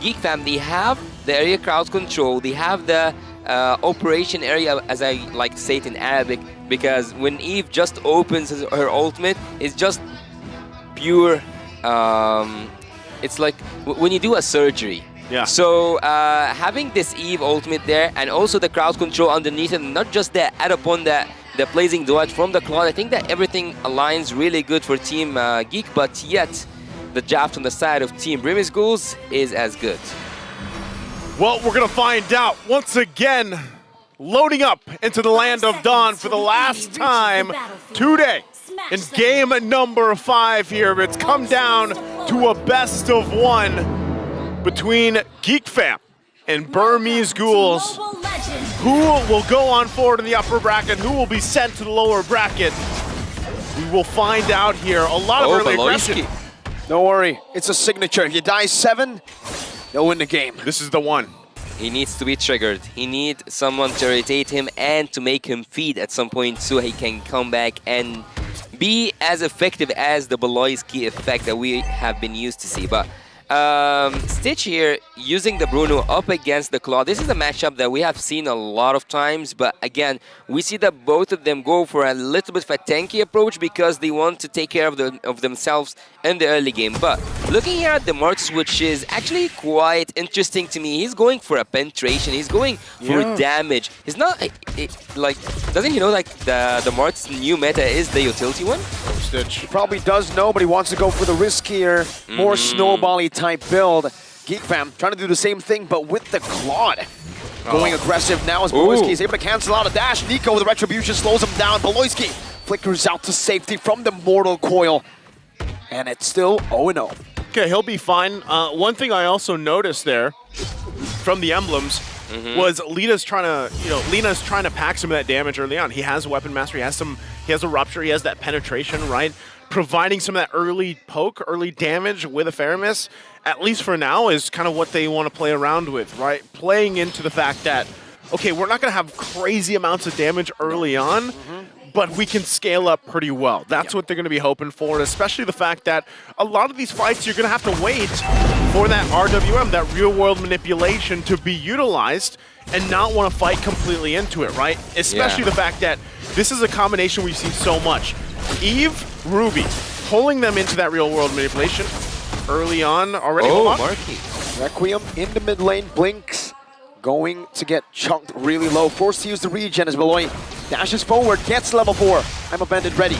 Geek Fam, they have the area crowd control, they have the operation area, as I like to say it in Arabic, because when Eve just opens her ultimate, it's just pure, it's like when you do a surgery. Yeah. So having this Eve ultimate there, and also the crowd control underneath it, and not just the add upon the blazing dodge from the Claude, I think that everything aligns really good for Team Geek, but yet the draft on the side of Team Burmese Ghouls is as good. Well, we're gonna find out once again. Loading up into the land of Dawn for the last time today in game number 5 here. It's come down to a best of 1 between Geek Fam and Burmese Ghouls. Who will go on forward in the upper bracket? Who will be sent to the lower bracket? We will find out here. A lot of early aggression. Don't worry, it's a signature. If you die 7, they'll win the game. This is the one. He needs to be triggered. He needs someone to irritate him and to make him feed at some point so he can come back and be as effective as the Bo5 effect that we have been used to see. But Stitch here using the Bruno up against the Claw. This is a matchup that we have seen a lot of times, but again, we see that both of them go for a little bit of a tanky approach because they want to take care of themselves in the early game. But looking here at the Marks, which is actually quite interesting to me, he's going for a penetration, he's going for damage. He's not, like, doesn't he know like the Marks' new meta is the utility one? Stitch. He probably does know, but he wants to go for the riskier, more snowball-y type build. Geek Fam trying to do the same thing, but with the Claude. Going aggressive now as Bo5 is able to cancel out a dash. Nico with the Retribution slows him down. Bo5 flickers out to safety from the Mortal Coil. And it's still 0-0. Okay, he'll be fine. One thing I also noticed there from the emblems was Lina's trying to pack some of that damage early on. He has a weapon master, he has a rupture, he has that penetration, right? Providing some of that early poke, early damage with a Faramis, at least for now, is kind of what they want to play around with, right? Playing into the fact that, okay, we're not going to have crazy amounts of damage early on, but we can scale up pretty well. That's what they're going to be hoping for, and especially the fact that a lot of these fights, you're going to have to wait for that RWM, that real-world manipulation, to be utilized and not want to fight completely into it, right? Especially the fact that this is a combination we've seen so much. Eve, Ruby, pulling them into that real-world manipulation early on already. Marky. Requiem in the mid lane, Blinks going to get chunked really low. Forced to use the regen as Bo5 dashes forward, gets level 4. I'm abandoned ready.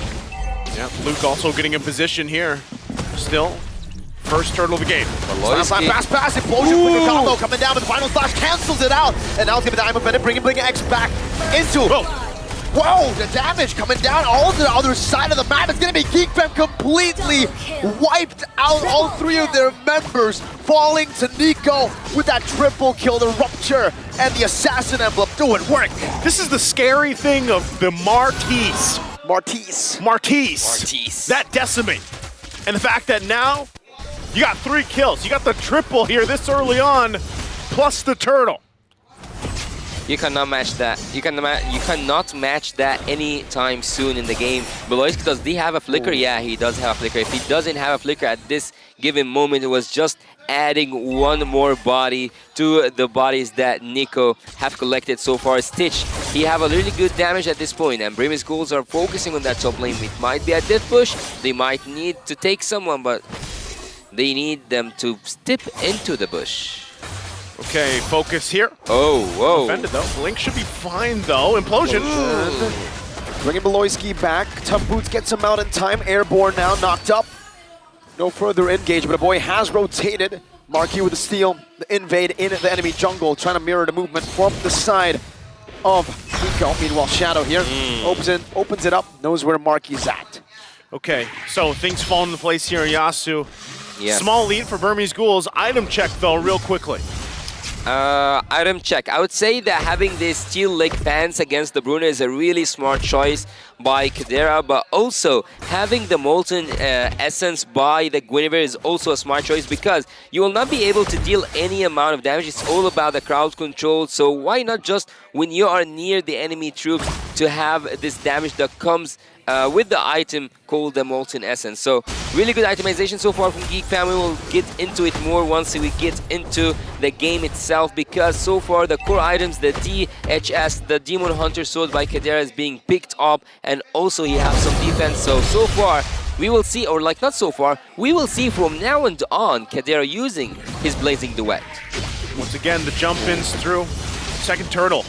Yeah, Luke also getting in position here. Still, first turtle of the game. Fast pass, explosion with the combo coming down with the final slash, cancels it out. And now it's going to be I'm abandoned, bringing Blink X back into. Whoa, the damage coming down all the other side of the map. It's going to be Geek Fam completely wiped out, all 3 of their members falling to Nico with that triple kill, the Rupture and the Assassin emblem doing work. This is the scary thing of the Martise. That decimate. And the fact that now you got 3 kills. You got the triple here this early on, plus the turtle. You cannot match that. You cannot match that anytime soon in the game. Bo5, does he have a flicker? Yeah, he does have a flicker. If he doesn't have a flicker at this given moment, it was just adding one more body to the bodies that Nico have collected so far. Stitch, he have a really good damage at this point, and Burmese Ghouls are focusing on that top lane. It might be a death push. They might need to take someone, but they need them to step into the bush. Okay, focus here. Oh, whoa. Defended though. Blink should be fine though. Implosion. Bringing Bo5 back. Tough Boots gets him out in time. Airborne now, knocked up. No further engagement. A boy has rotated. Marquis with the steal. The invade in the enemy jungle, trying to mirror the movement from the side of Nico. Meanwhile, Shadow here opens it up, knows where Marquis is at. Okay, so things fall into place here in Yasu. Yes. Small lead for Burmese Ghouls. Item check though, real quickly. Item check. I would say that having this steel leg pants against the Bruno is a really smart choice by Kadera, but also having the Molten Essence by the Guinevere is also a smart choice because you will not be able to deal any amount of damage. It's all about the crowd control, so why not just when you are near the enemy troops to have this damage that comes with the item called the Molten Essence. So really good itemization so far from Geek Fam. We will get into it more once we get into the game itself, because so far the core items, the DHS, the Demon Hunter Sword by Kadera is being picked up, and also he has some defense. So far we will see, or like not so far, we will see from now on Kadera using his Blazing Duet. Once again, the jump-ins through. Second turtle.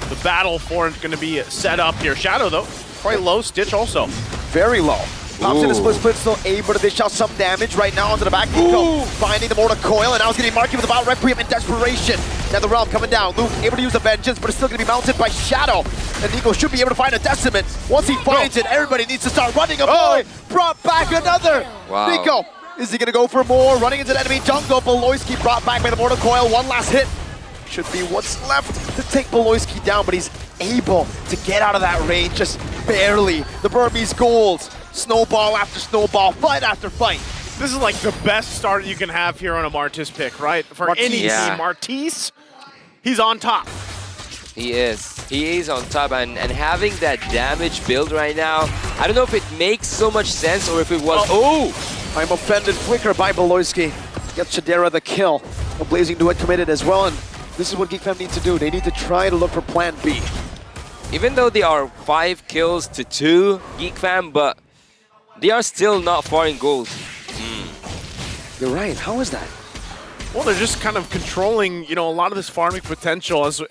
The battle for it going to be set up here. Shadow, though, quite low. Stitch also. Very low. Pops in a split, still able to dish out some damage right now onto the back. Nico finding the mortar coil, and now it's going to be Marky with the Wild Requiem in desperation. Now the realm coming down. Luke able to use the Vengeance, but it's still going to be mounted by Shadow. And Nico should be able to find a Decimate. Once he finds it, everybody needs to start running. A boy brought back another. Wow. Nico, is he going to go for more? Running into the enemy jungle. Beloyski brought back by the mortar coil. One last hit. Should be what's left to take Beloyski down, but he's able to get out of that range just barely. The Burmese Ghouls, snowball after snowball, fight after fight. This is like the best start you can have here on a Martis pick, right? For any team, Martis, he's on top. He is on top, and having that damage build right now, I don't know if it makes so much sense or if it was. I'm offended. Flicker by Beloyski. Gets Shadera the kill. A Blazing Duet committed as well, and this is what Geek Fam needs to do. They need to try to look for plan B. Even though they are 5 kills to 2, Geek Fam, but they are still not far in gold. You're right. How is that? Well, they're just kind of controlling, you know, a lot of this farming potential. As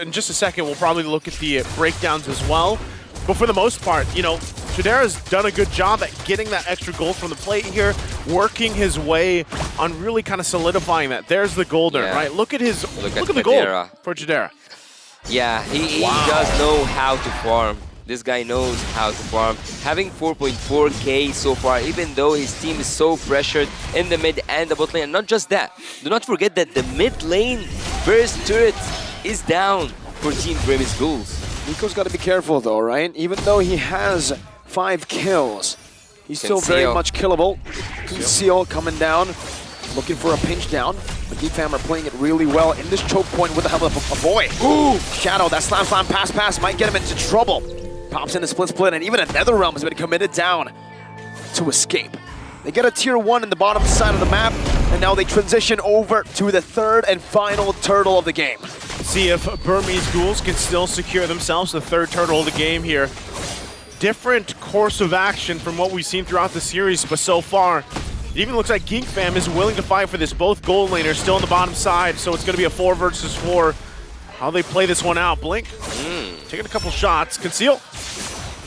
in just a second, we'll probably look at the breakdowns as well. But for the most part, you know, Shadera's done a good job at getting that extra gold from the plate here, working his way on really kind of solidifying that. There's the golden, right? Look at his look at the gold for Shadera. Yeah, he does know how to farm. This guy knows how to farm. Having 4.4k so far, even though his team is so pressured in the mid and the bot lane. And not just that, do not forget that the mid lane first turret is down for Team Burmese Ghouls. Nico's got to be careful though, right? Even though he has 5 kills, he's still very much killable. Conceal coming down, looking for a pinch down. But Geek Fam are playing it really well in this choke point with the help of a boy. Shadow, that slam pass might get him into trouble. Pops in the split, and even another realm has been committed down to escape. They get a tier 1 in the bottom side of the map, and now they transition over to the third and final turtle of the game. See if Burmese Ghouls can still secure themselves the third turtle of the game here. Different course of action from what we've seen throughout the series, but so far, it even looks like Geek Fam is willing to fight for this. Both gold laners still on the bottom side, so it's going to be a 4 versus 4. How they play this one out. Blink, taking a couple shots. Conceal.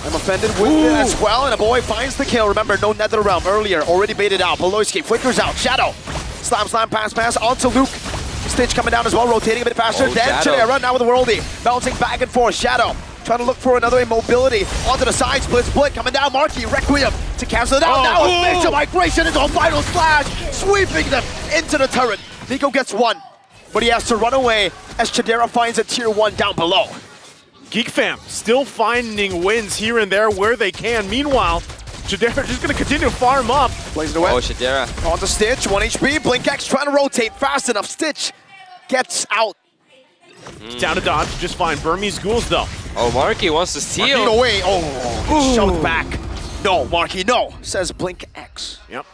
I'm offended with it as well, and a boy finds the kill. Remember, no Nether Realm earlier, already baited out. Beloyski flickers out. Shadow. Slam, pass onto Luke. Stitch coming down as well, rotating a bit faster. Then Shadera now with the Worldie. Bouncing back and forth. Shadow trying to look for another immobility. Onto the side, split coming down. Marky, Requiem to cancel it out. Now a major migration into a final slash, sweeping them into the turret. Nico gets 1, but he has to run away as Shadera finds a tier 1 down below. Geek Fam still finding wins here and there where they can. Meanwhile, Shadera just going to continue to farm up. Plays the way. Shadera. On to Stitch, 1 HP. Blink X trying to rotate fast enough. Stitch gets out. Down to dodge, just fine. Burmese Ghouls though. Marky wants to steal. Marky away. Shoved back. No, Marky, no, says Blink X. Yep.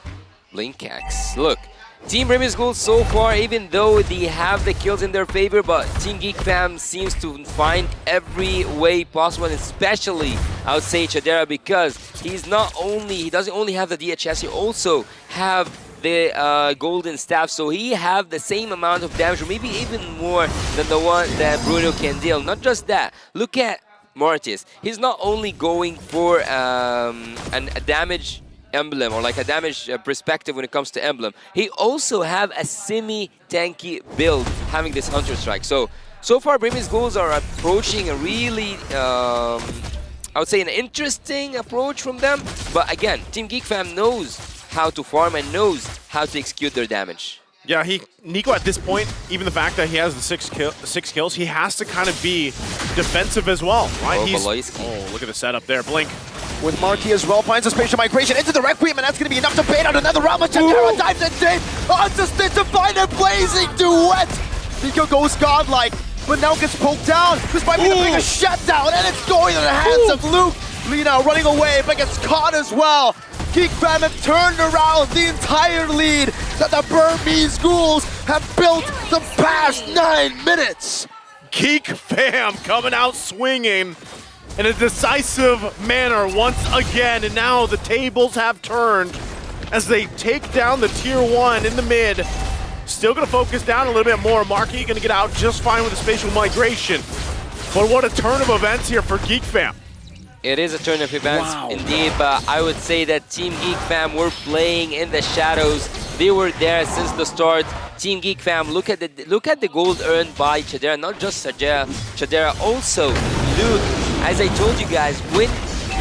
Blink X. Look, Team Burmese Ghouls so far, even though they have the kills in their favor, but Team Geek Fam seems to find every way possible, and especially, I would say, Shadera, because he doesn't only have the DHS, he also have the golden staff, so he have the same amount of damage, or maybe even more than the one that Bruno can deal. Not just that, look at Martis. He's not only going for a damage emblem or like a damage perspective when it comes to emblem, he also have a semi-tanky build having this Hunter Strike. So far Burmese Ghouls are approaching a really, I would say, an interesting approach from them. But again, Team Geek Fam knows how to farm and knows how to execute their damage. Yeah, Nico at this point, even the fact that he has the 6 kills, he has to kind of be defensive as well, right? Look at the setup there, Blink. With Marky as well, finds a spatial migration into the Requiem, and that's going to be enough to bait out another round. But Shadera dives in deep onto Stitch to find a Blazing Duet. Nico goes godlike, but now gets poked down. This might be the biggest shutdown, and it's going to the hands of Luke. Lina running away, but gets caught as well. Geek Fam have turned around the entire lead that the Burmese Ghouls have built the past 9 minutes. Geek Fam coming out swinging in a decisive manner once again, and now the tables have turned as they take down the tier 1 in the mid. Still gonna focus down a little bit more. Marky gonna get out just fine with the spatial migration. But what a turn of events here for Geek Fam. It is a turn of events indeed, but I would say that Team Geek Fam were playing in the shadows. They were there since the start. Team Geek Fam, look at the gold earned by Chadera, not just Chadera, also Luke. As I told you guys, when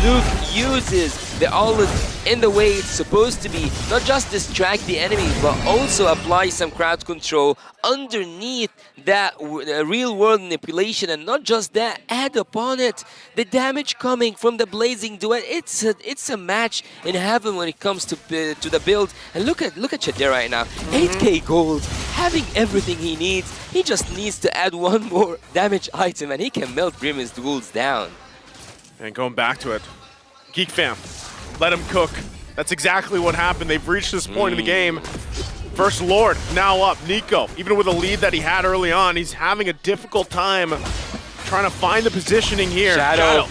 Luke uses the olive in the way it's supposed to be, not just distract the enemy, but also apply some crowd control underneath that real-world manipulation, and not just that, add upon it the damage coming from the blazing duet. It's a match in heaven when it comes to the build. And look at Chadera right now, 8k gold, having everything he needs. He just needs to add one more damage item, and he can melt Burmese Ghouls down. And going back to it, Geek Fam, let him cook. That's exactly what happened. They've reached this point in the game. First Lord now up. Nico, even with a lead that he had early on, he's having a difficult time trying to find the positioning here. Shadow.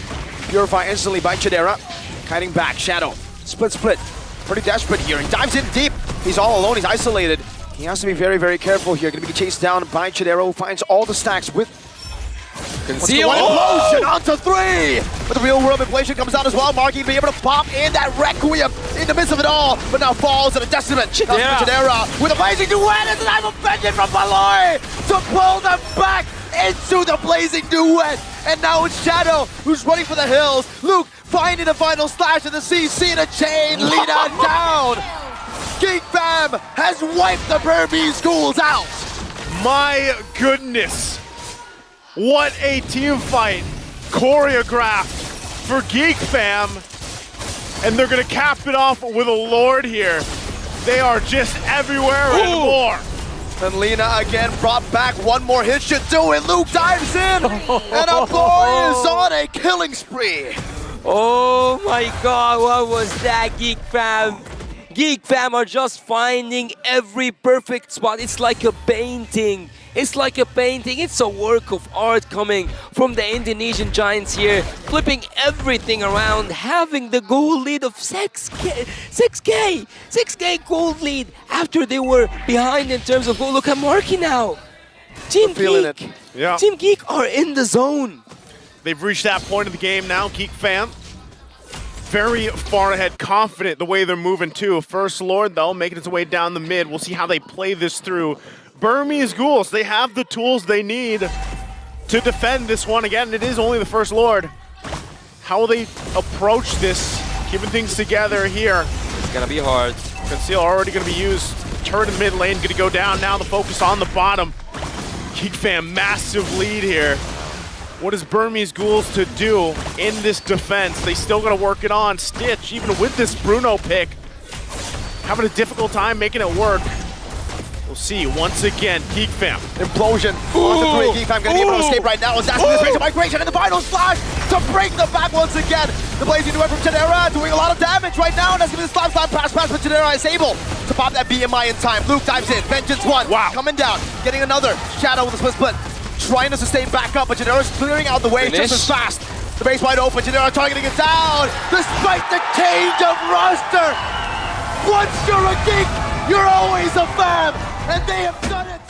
Purify instantly by Chadera. Kiting back. Shadow. Split. Pretty desperate here. He dives in deep. He's all alone. He's isolated. He has to be very, very careful here. Going to be chased down by Chadera, who finds all the stacks with Conceal. Implosion onto 3! But the real world inflation comes out as well. Marky being able to pop in that Requiem in the midst of it all, but now falls at a detriment. Chadera with a blazing duet, and I'm offended from Baloy to pull them back into the blazing duet. And now it's Shadow who's running for the hills. Luke finding the final slash of the CC and a chain. Lina down. Geek Fam has wiped the Burmese Ghouls out. My goodness. What a team fight choreographed for Geek Fam. And they're gonna cap it off with a Lord here. They are just everywhere and more. And Lina again brought back. One more hit should do it. Luke dives in, and a boy is on a killing spree. Oh my god, what was that, Geek Fam? Geek Fam are just finding every perfect spot. It's like a painting. It's like a painting. It's a work of art coming from the Indonesian giants here, flipping everything around, having the goal lead of 6k gold lead after they were behind in terms of goal. Look at Marky now. Team Geek. Yeah. Team Geek are in the zone. They've reached that point of the game now. Geek Fam very far ahead, confident the way they're moving too. First Lord though, making its way down the mid. We'll see how they play this through. Burmese Ghouls, they have the tools they need to defend this one. Again, it is only the First Lord. How will they approach this, keeping things together here? It's gonna be hard. Conceal already gonna be used. Turn in mid lane, gonna go down. Now the focus on the bottom. Geek Fam, massive lead here. What is Burmese Ghouls to do in this defense? They still gotta work it on. Stitch, even with this Bruno pick, having a difficult time making it work. We'll see once again, Geek Fam. Implosion onto 3. Geek Fam gonna be able to escape right now. Assassin this spatial migration and the final slash to break the back once again. The blazing duet from Chadera doing a lot of damage right now, and that's gonna be the slap pass, but Chadera is able to pop that BMI in time. Luke dives in, Vengeance 1, coming down, getting another. Shadow with a split. Trying to sustain back up, but Chadera's clearing out the way just as fast. The base wide open, Chadera targeting it down, despite the change of roster. Once you're a geek, you're always a fam, and they have done it.